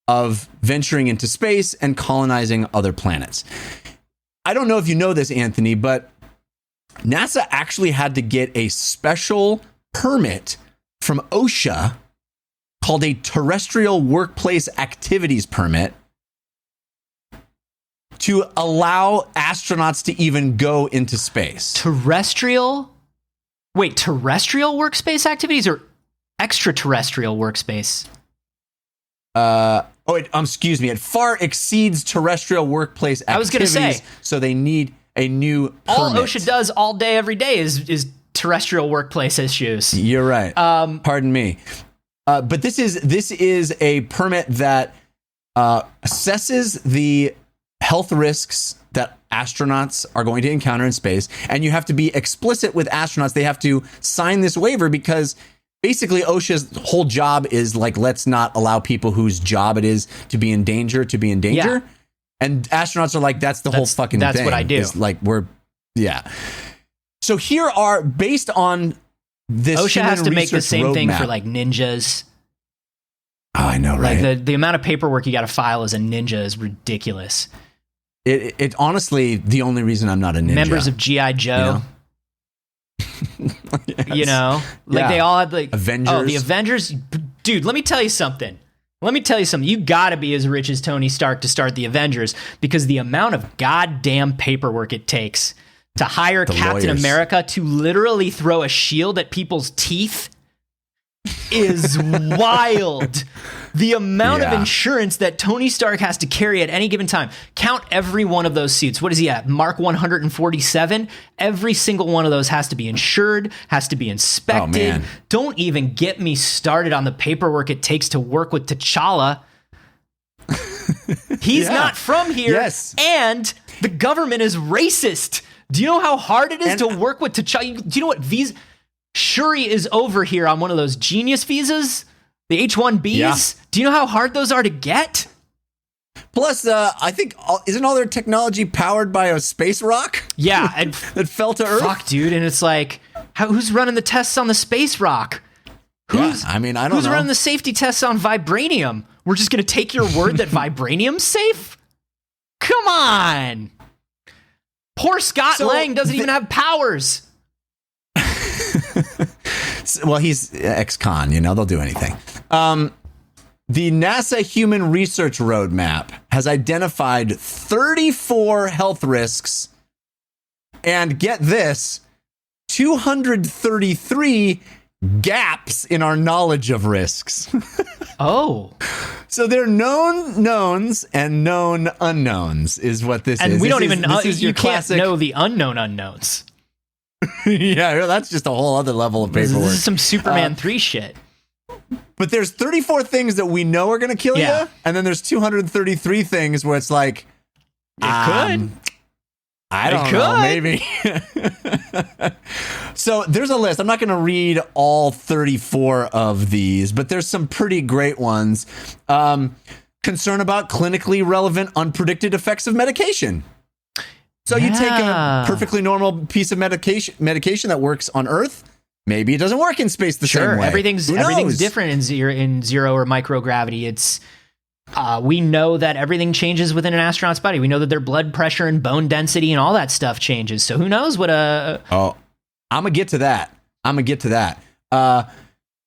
of venturing into space and colonizing other planets. I don't know if you know this, Anthony, but NASA actually had to get a special permit from OSHA called a Terrestrial Workplace Activities Permit to allow astronauts to even go into space. Terrestrial workspace activities or extraterrestrial workspace? Excuse me. It far exceeds terrestrial workplace activities. I was going to say. So they need a new permit. All OSHA does all day, every day is terrestrial workplace issues. You're right. Pardon me. But this is a permit that assesses the health risks that astronauts are going to encounter in space. And you have to be explicit with astronauts. They have to sign this waiver because basically OSHA's whole job is like, let's not allow people whose job it is to be in danger. Yeah. And astronauts are like, that's whole fucking thing. That's what I do. It's like So here are, based on this, OSHA has to make the same thing roadmap for like ninjas. Oh, I know, right? Like the amount of paperwork you got to file as a ninja is ridiculous. It honestly, the only reason I'm not a ninja. Members of G.I. Joe. Yes. You know, like they all had like Avengers. Oh, the Avengers. Dude, let me tell you something. You gotta be as rich as Tony Stark to start the Avengers, because the amount of goddamn paperwork it takes to hire Captain America to literally throw a shield at people's teeth is wild. The amount of insurance that Tony Stark has to carry at any given time. Count every one of those suits. What is he at? Mark 147? Every single one of those has to be insured, has to be inspected. Oh, man. Don't even get me started on the paperwork it takes to work with T'Challa. He's not from here. Yes. And the government is racist. Do you know how hard it is to work with T'Challa? Do you know what visa? Shuri is over here on one of those genius visas. The H-1Bs? Yeah. Do you know how hard those are to get? Plus, I think, isn't all their technology powered by a space rock? Yeah. That fell to Earth? Fuck, dude. And it's like, who's running the tests on the space rock? I don't know. Who's running the safety tests on vibranium? We're just going to take your word that vibranium's safe? Come on. Poor Scott Lang doesn't even have powers. Well, he's ex-con, they'll do anything. The NASA Human Research Roadmap has identified 34 health risks and, get this, 233 gaps in our knowledge of risks. Oh. So they're known knowns and known unknowns is what this is. And we this don't even know. You classic... can't know the unknown unknowns. Yeah, that's just a whole other level of paperwork. This is some Superman 3 shit. But there's 34 things that we know are going to kill you, and then there's 233 things where it's like, could. I don't know, maybe. So there's a list. I'm not going to read all 34 of these, but there's some pretty great ones. Concern about clinically relevant, unpredicted effects of medication. So you take a perfectly normal piece of medication that works on Earth. Maybe it doesn't work in space the same way. Everything's different in zero or microgravity. It's We know that everything changes within an astronaut's body. We know that their blood pressure and bone density and all that stuff changes. So who knows what a... Oh, I'm going to get to that.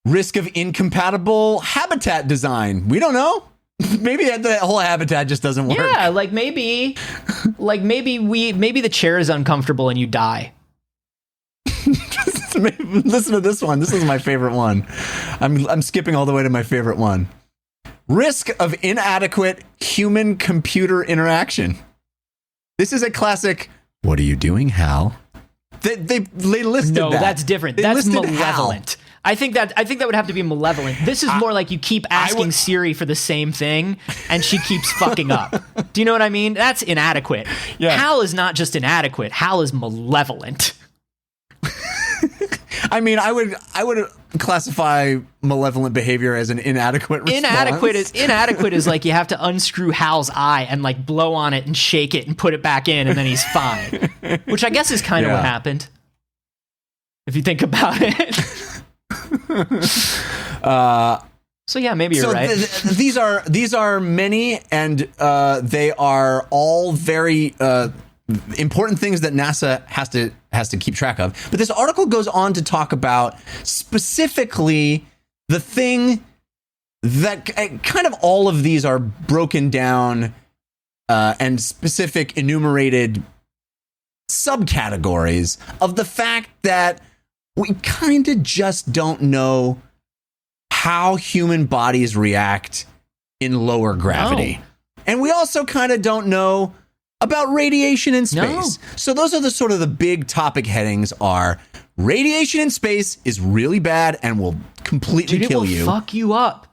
Risk of incompatible habitat design. We don't know. Maybe the whole habitat just doesn't work. Yeah, maybe the chair is uncomfortable and you die. Listen to this one. This is my favorite one. I'm skipping all the way to my favorite one. Risk of inadequate human-computer interaction. This is a classic. What are you doing, Hal? They listed that. No, that's different. That's malevolent. Hal. I think that would have to be malevolent. This is more like you keep asking Siri for the same thing and she keeps fucking up. Do you know what I mean? That's inadequate. Yeah. Hal is not just inadequate. Hal is malevolent. I mean, I would classify malevolent behavior as an inadequate response. Inadequate is like you have to unscrew Hal's eye and like blow on it and shake it and put it back in and then he's fine. Which I guess is kind of what happened. If you think about it. So yeah, maybe you're right. These are many, and they are all very important things that NASA has to keep track of. But this article goes on to talk about specifically the thing that kind of all of these are broken down and specific enumerated subcategories of the fact that we kind of just don't know how human bodies react in lower gravity. Oh. And we also kind of don't know about radiation in space. No. So those are the sort of the big topic headings are radiation in space is really bad and will completely kill you. It will fuck you up.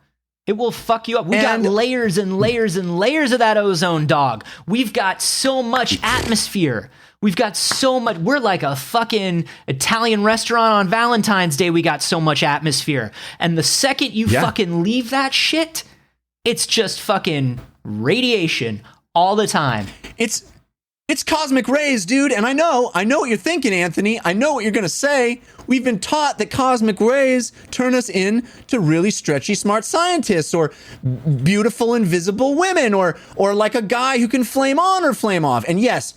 It will fuck you up. We got layers and layers and layers of that ozone, dog. We've got so much atmosphere. We've got so much. We're like a fucking Italian restaurant on Valentine's Day. We got so much atmosphere. And the second you fucking leave that shit, it's just fucking radiation all the time. It's cosmic rays, dude. And I know what you're thinking, Anthony. I know what you're going to say. We've been taught that cosmic rays turn us into really stretchy, smart scientists or beautiful, invisible women or like a guy who can flame on or flame off. And yes,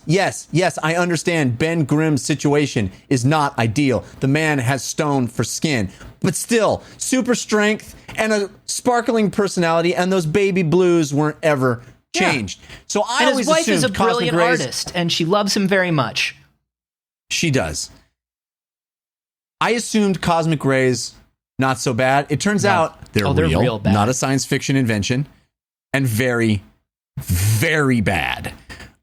I understand Ben Grimm's situation is not ideal. The man has stone for skin, but still super strength and a sparkling personality. And those baby blues weren't ever changed. So I always assumed his wife is a brilliant artist and she loves him very much. She does. I assumed cosmic rays not so bad. It turns out they're real bad. Not a science fiction invention, and very, very bad.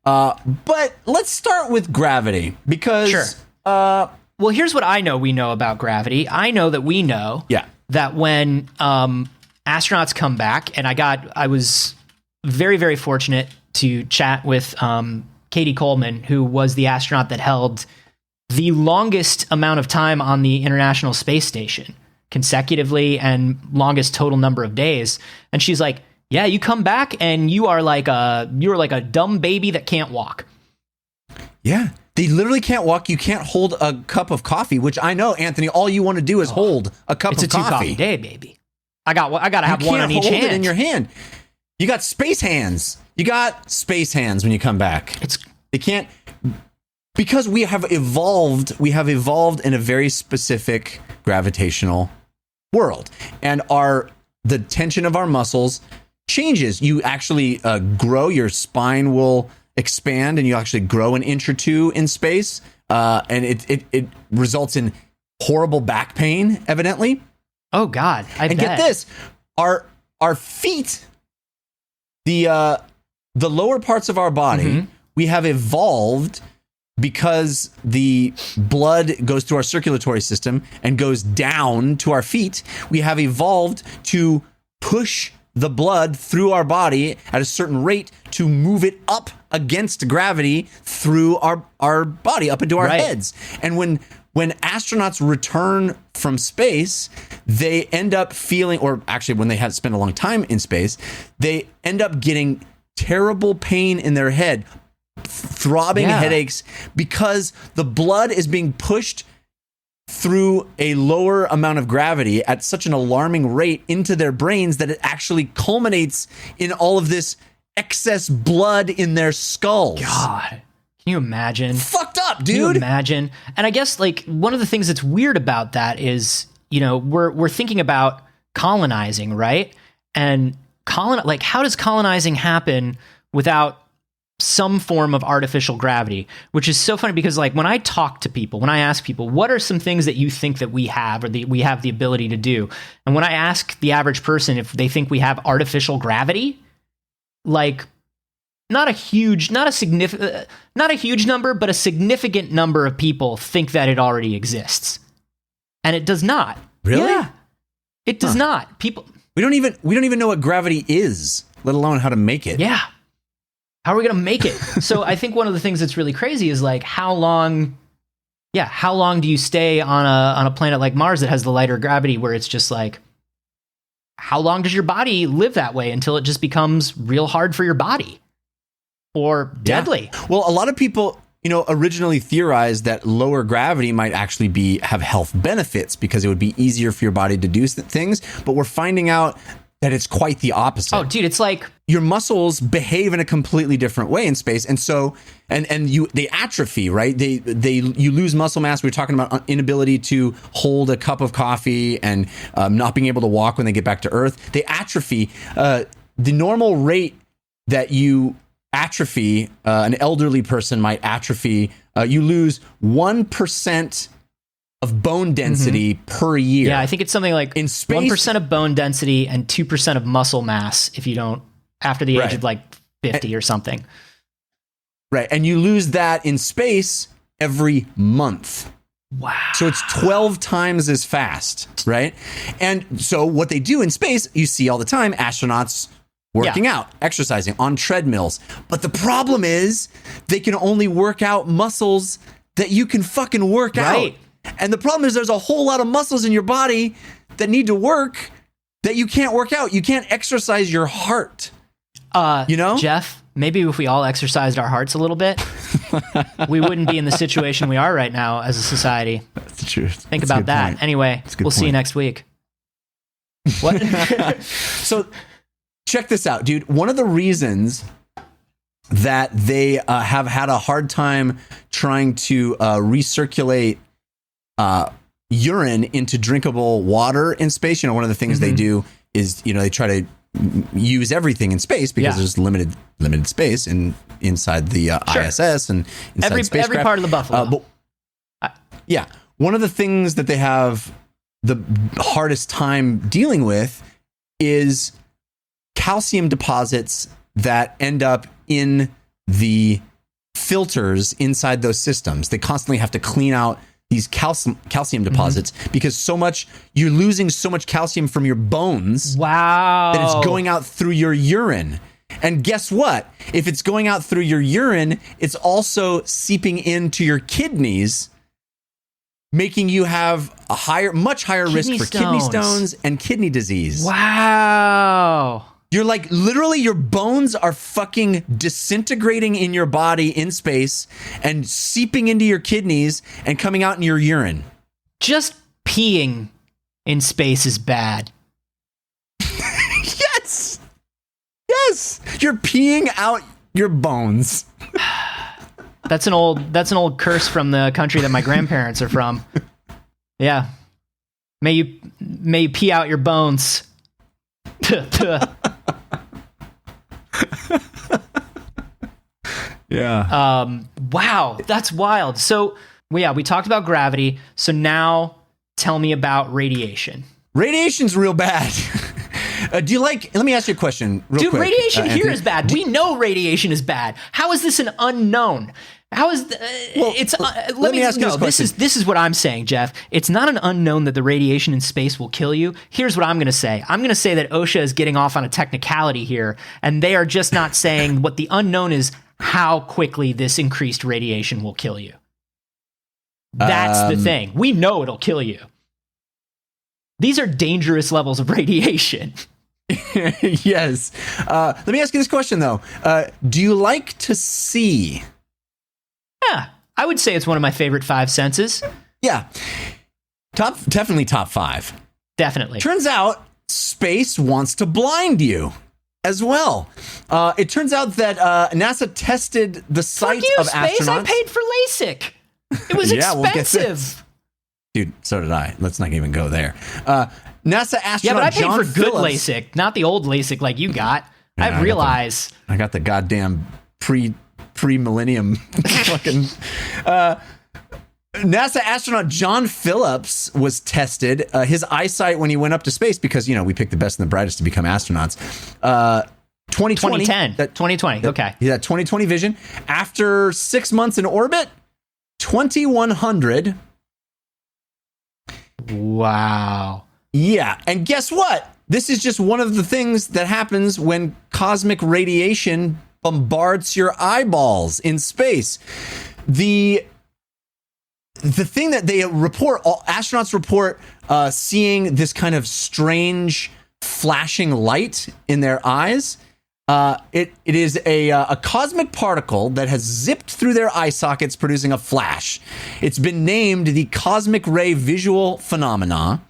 But let's start with gravity because well, here's what I know we know about gravity. I know that we know that when astronauts come back, and I was very, very fortunate to chat with Katie Coleman, who was the astronaut that held the longest amount of time on the International Space Station consecutively and longest total number of days. And she's like, yeah, you come back and you're like a dumb baby that can't walk. Yeah. They literally can't walk. You can't hold a cup of coffee, which I know, Anthony, all you want to do is hold a cup of coffee. It's a 2-coffee day, baby. I got to have one on each hand. You can't hold it in your hand. You got space hands. You got space hands when you come back. They can't, because we have evolved in a very specific gravitational world, and the tension of our muscles changes. You actually grow, your spine will expand, and you actually grow an inch or two in space, and it results in horrible back pain, evidently. Oh God, I bet. Get this, our feet, the lower parts of our body, we have evolved because the blood goes through our circulatory system and goes down to our feet. We have evolved to push the blood through our body at a certain rate to move it up against gravity through our body, up into our heads. And when astronauts return from space, they end up feeling, or actually when they have spent a long time in space, they end up getting terrible pain in their head, throbbing headaches, because the blood is being pushed through a lower amount of gravity at such an alarming rate into their brains that it actually culminates in all of this excess blood in their skulls. God, can you imagine? Fucked up, dude. Can you imagine? And I guess like one of the things that's weird about that is, you know, we're thinking about colonizing, right? And like how does colonizing happen without some form of artificial gravity, which is so funny because like when I talk to people, when I ask people, what are some things that you think that we have or that we have the ability to do? And when I ask the average person if they think we have artificial gravity, like not a huge number, but a significant number of people think that it already exists. And it does not. Really? Yeah. It does not. People we don't even know what gravity is, let alone how to make it. Yeah. How are we going to make it? So I think one of the things that's really crazy is like how long do you stay on a planet like Mars that has the lighter gravity where it's just like, how long does your body live that way until it just becomes real hard for your body or deadly? Yeah. Well, a lot of people, you know, originally theorized that lower gravity might actually have health benefits because it would be easier for your body to do things. But we're finding out that it's quite the opposite. Oh, dude, it's like your muscles behave in a completely different way in space, and so they atrophy, right? You lose muscle mass. We were talking about inability to hold a cup of coffee and not being able to walk when they get back to Earth. They atrophy. The normal rate that you atrophy, an elderly person might atrophy. You lose 1% of bone density per year. Yeah, I think it's something like in space, 1% of bone density and 2% of muscle mass if you don't after the age of like 50 or something. Right. And you lose that in space every month. Wow. So it's 12 times as fast, right? And so what they do in space, you see all the time, astronauts working out, exercising on treadmills. But the problem is they can only work out muscles that you can fucking work out. And the problem is there's a whole lot of muscles in your body that need to work that you can't work out. You can't exercise your heart. You know? Jeff, maybe if we all exercised our hearts a little bit, we wouldn't be in the situation we are right now as a society. That's the truth. Think about that. Point. Anyway, we'll see you next week. What? So check this out, dude. One of the reasons that they have had a hard time trying to recirculate urine into drinkable water in space. You know, one of the things they do is, you know, they try to use everything in space because there's limited space inside the ISS and inside spacecraft. Every part of the Buffalo. One of the things that they have the hardest time dealing with is calcium deposits that end up in the filters inside those systems. They constantly have to clean out these calcium deposits because you're losing so much calcium from your bones. Wow. That it's going out through your urine. And guess what? If it's going out through your urine, it's also seeping into your kidneys, making you have much higher risk for kidney stones and kidney disease. Wow. You're like, literally, your bones are fucking disintegrating in your body in space and seeping into your kidneys and coming out in your urine. Just peeing in space is bad. Yes. Yes. You're peeing out your bones. That's an old curse from the country that my grandparents are from. Yeah. May you pee out your bones. Yeah. Wow, that's wild. So, we talked about gravity. So now tell me about radiation. Radiation's real bad. Do you like, let me ask you a question real quick. Radiation here is bad. We know radiation is bad. How is this an unknown? How is let me ask you this question. This is what I'm saying, Jeff. It's not an unknown that the radiation in space will kill you. Here's what I'm going to say. I'm going to say that OSHA is getting off on a technicality here, and they are just not saying what the unknown is, how quickly this increased radiation will kill you. That's the thing. We know it'll kill you. These are dangerous levels of radiation. Yes. Let me ask you this question, though. Do you like to see? Yeah, I would say it's one of my favorite five senses. Yeah. Definitely top 5. Definitely. Turns out space wants to blind you as well. It turns out that NASA tested the site of space. astronauts. I paid for LASIK. It was expensive. Dude, so did I. Let's not even go there. NASA astronaut Yeah, but I paid John for good Phillips, LASIK, not the old LASIK like you got. Yeah, I realize. I got the goddamn pre-millennium fucking... NASA astronaut John Phillips was tested. His eyesight when he went up to space, because, we picked the best and the brightest to become astronauts. 2020. Okay. Yeah, 2020 vision. After 6 months in orbit, 2100. Wow. Yeah, and guess what? This is just one of the things that happens when cosmic radiation bombards your eyeballs in space. The thing that they report, astronauts report seeing this kind of strange flashing light in their eyes. It is a cosmic particle that has zipped through their eye sockets, producing a flash. It's been named the cosmic ray visual phenomena,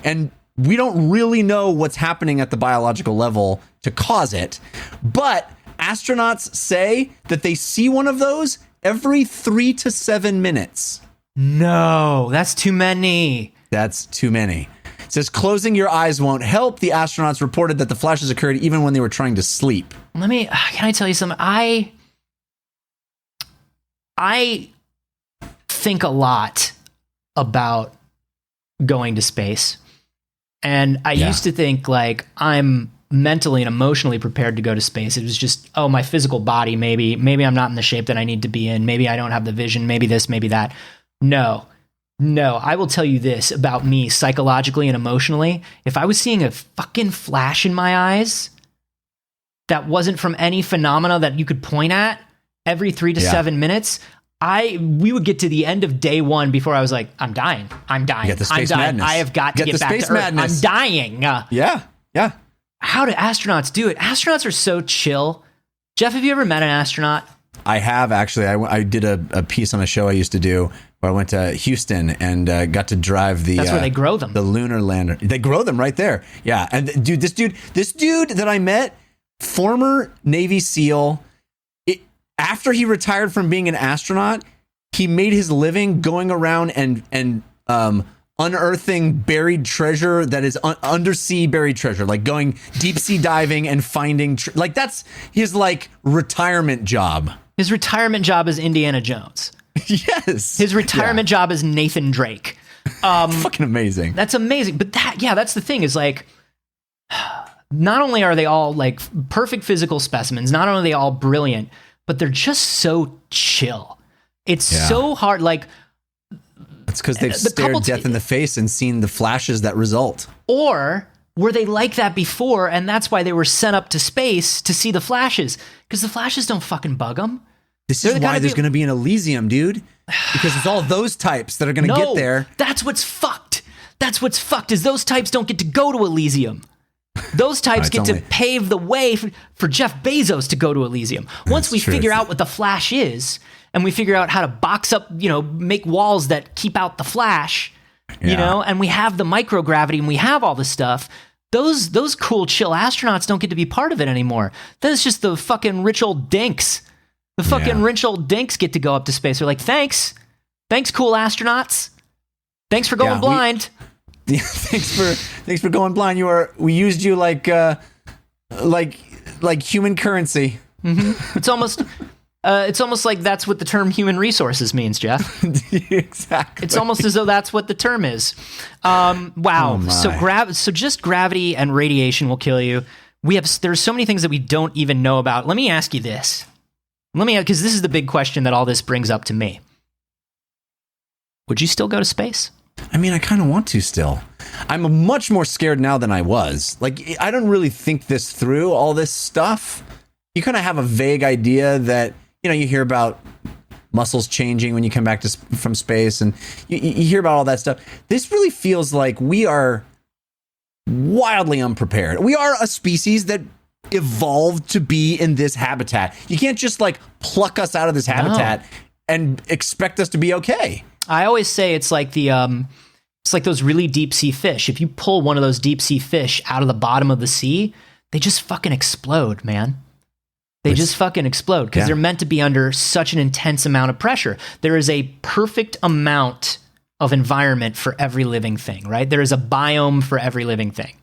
and we don't really know what's happening at the biological level to cause it, but astronauts say that they see one of those every 3 to 7 minutes. No, that's too many. That's too many. It says closing your eyes won't help. The astronauts reported that the flashes occurred even when they were trying to sleep. Can I tell you something? I think a lot about going to space. And I used to think like I'm mentally and emotionally prepared to go to space. It was just, my physical body, maybe I'm not in the shape that I need to be in. Maybe I don't have the vision, maybe this, maybe that. No, I will tell you this about me psychologically and emotionally. If I was seeing a fucking flash in my eyes that wasn't from any phenomena that you could point at every 3 to 7 minutes, we would get to the end of day 1 before I was like, I'm dying. You get the space madness. I have got to get back to Earth. Madness. I'm dying. Yeah. How do astronauts do it? Astronauts are so chill. Jeff, have you ever met an astronaut? I have, actually. I did a piece on a show I used to do where I went to Houston and got to drive the... That's where they grow them. The lunar lander. They grow them right there. Yeah. And this dude that I met, former Navy SEAL, after he retired from being an astronaut, he made his living going around and unearthing buried treasure that is undersea buried treasure, like going deep sea diving and finding that's his retirement job. His retirement job is Indiana Jones. Yes. His retirement job is Nathan Drake. Fucking amazing. That's amazing. But that's the thing is not only are they all perfect physical specimens, not only are they all brilliant, but they're just so chill. It's so hard. It's because they've stared death in the face and seen the flashes that result. Or were they like that before, and that's why they were sent up to space to see the flashes? Because the flashes don't fucking bug them. This is why there's going to be an Elysium, dude. Because it's all those types that are going to get there. That's what's fucked. Is those types don't get to go to Elysium. Those types get to pave the way for Jeff Bezos to go to Elysium. Once we figure out what the Flash is, and we figure out how to box up, make walls that keep out the Flash, and we have the microgravity and we have all this stuff, those cool, chill astronauts don't get to be part of it anymore. Then it's just the fucking rich old dinks. The fucking rich old dinks get to go up to space. They're like, thanks, cool astronauts. Thanks for going blind. Thanks for going blind. We used you like human currency. Mm-hmm. It's almost like that's what the term human resources means, Jeff. Exactly. It's almost as though that's what the term is. Wow. So just gravity and radiation will kill you. There's so many things that we don't even know about. Let me ask you this. Because this is the big question that all this brings up to me. Would you still go to space? I mean, I kind of want to still. I'm much more scared now than I was. I don't really think this through, all this stuff. You kind of have a vague idea that, you hear about muscles changing when you come back from space, and you hear about all that stuff. This really feels like we are wildly unprepared. We are a species that evolved to be in this habitat. You can't just pluck us out of this habitat and expect us to be okay. I always say it's like the It's like those really deep sea fish. If you pull one of those deep sea fish out of the bottom of the sea, they just fucking explode, man. They just fucking explode because they're meant to be under such an intense amount of pressure. There is a perfect amount of environment for every living thing, right? There is a biome for every living thing.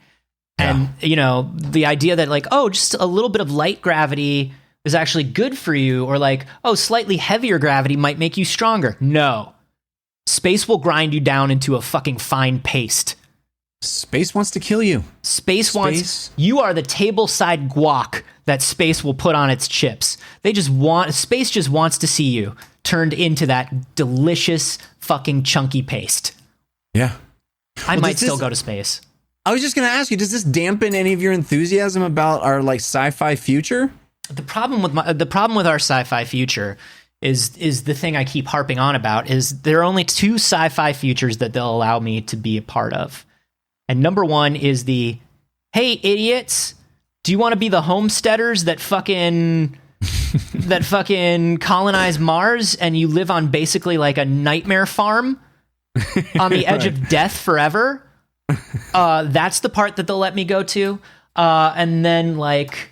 And, you know, the idea that like, oh, just a little bit of light gravity is actually good for you, or like, oh, slightly heavier gravity might make you stronger. No. Space will grind you down into a fucking fine paste. Space wants to kill you. Space wants, you are the tableside guac that space will put on its chips. Space just wants to see you turned into that delicious fucking chunky paste. Yeah. I might still go to space. I was just going to ask you, does this dampen any of your enthusiasm about our like sci-fi future? The problem with our sci-fi future is the thing I keep harping on about is there are only 2 sci-fi futures that they'll allow me to be a part of. And number 1 is the, hey, idiots, do you want to be the homesteaders that fucking colonize Mars and you live on basically like a nightmare farm on the edge of death forever? That's the part that they'll let me go to. And then like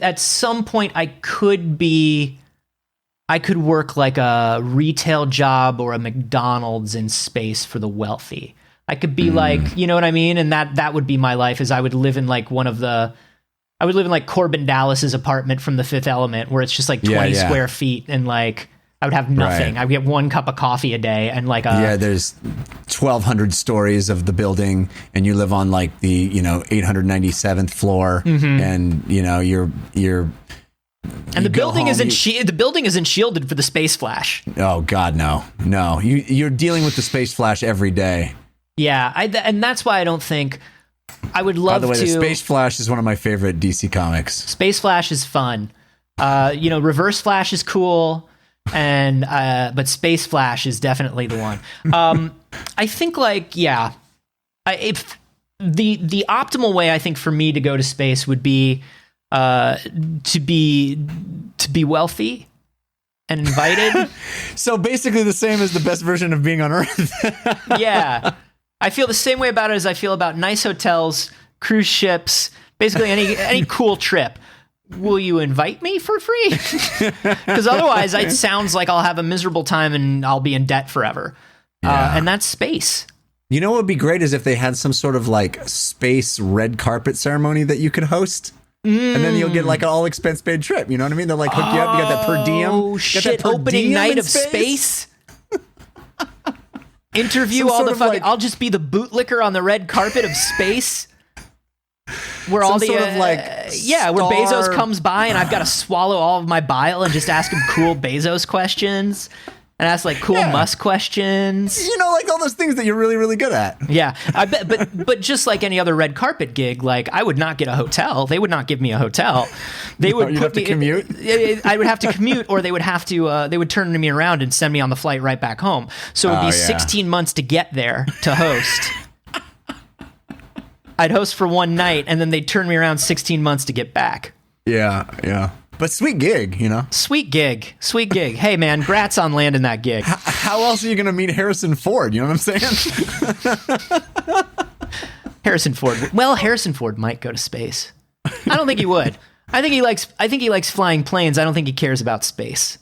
at some point I could work like a retail job or a McDonald's in space for the wealthy. I could be like, you know what I mean? And that would be my life, is I would live in like Corbin Dallas's apartment from The Fifth Element, where it's just like 20 square feet, and like I would have nothing. Right. I would get 1 cup of coffee a day and like there's 1,200 stories of the building, and you live on like the, you know, 897th floor, and you know you're and the building isn't shielded for the space flash. Oh God, no. You're dealing with the space flash every day. Yeah, and that's why I don't think I would love to. By the way, the Space Flash is one of my favorite DC comics. Space Flash is fun. You know, Reverse Flash is cool, and but Space Flash is definitely the one. I think like if the optimal way I think for me to go to space would be to be wealthy and invited. So basically the same as the best version of being on Earth. Yeah. I feel the same way about it as I feel about nice hotels, cruise ships, basically any cool trip. Will you invite me for free? Because otherwise it sounds like I'll have a miserable time and I'll be in debt forever. And that's space. You know what would be great is if they had some sort of like space red carpet ceremony that you could host. And then you'll get like an all expense paid trip. You know what I mean? They'll like hook you up. You got that per diem. Oh shit! Opening night of space. Interview all the fucking. Like, I'll just be the bootlicker on the red carpet of space. Where all the where Bezos comes by and I've got to swallow all of my bile and just ask him cool Bezos questions. And ask like cool Musk questions. You know, like all those things that you're really, really good at. Yeah, I bet. But just like any other red carpet gig, like I would not get a hotel. They would not give me a hotel. They would put me to commute. I would have to commute, or they would have to. They would turn me around and send me on the flight right back home. So it would be 16 months to get there to host. I'd host for one night, and then they'd turn me around 16 months to get back. Yeah. But sweet gig, you know? Sweet gig. Hey, man, grats on landing that gig. How else are you going to meet Harrison Ford? You know what I'm saying? Harrison Ford. Well, Harrison Ford might go to space. I don't think he would. I think he likes flying planes. I don't think he cares about space.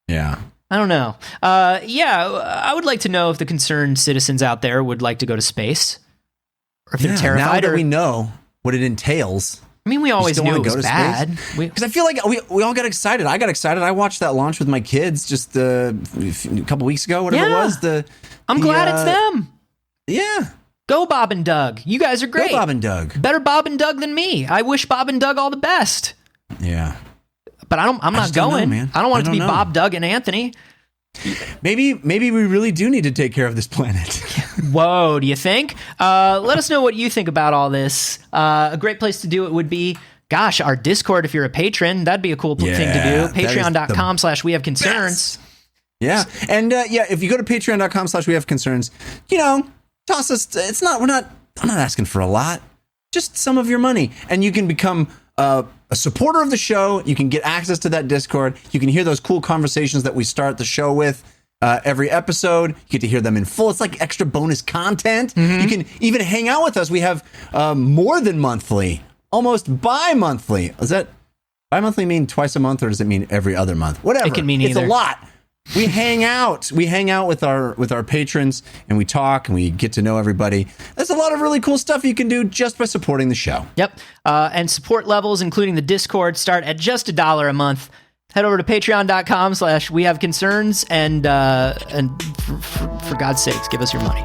Yeah. I don't know. I would like to know if the concerned citizens out there would like to go to space. Or if they're terrified. Now that we know what it entails. I mean, we always knew it was bad. Because I feel like we all got excited. I got excited. I watched that launch with my kids just a couple weeks ago, whatever it was. I'm glad it's them. Yeah. Go Bob and Doug. You guys are great. Go Bob and Doug. Better Bob and Doug than me. I wish Bob and Doug all the best. Yeah. But I'm not going. Man. I don't want it to be Bob, Doug, and Anthony. Maybe we really do need to take care of this planet. Whoa, do you think? Let us know what you think about all this. A great place to do it would be, gosh, our Discord. If you're a patron, that'd be a cool thing to do. Patreon.com/wehaveconcerns. Yeah. And if you go to patreon.com/wehaveconcerns, toss us. I'm not asking for a lot. Just some of your money. And you can become a supporter of the show. You can get access to that Discord. You can hear those cool conversations that we start the show with. every episode. You get to hear them in full. It's like extra bonus content. You can even hang out with us. We have more than monthly, almost bi-monthly. Is that bi-monthly mean twice a month, or does it mean every other month? Whatever. It can mean either. It's a lot. We hang out. We hang out with our patrons, and we talk, and we get to know everybody. There's a lot of really cool stuff you can do just by supporting the show. Yep. And support levels, including the Discord, start at just $1 a month. Head over to patreon.com/wehaveconcerns and for God's sakes, give us your money.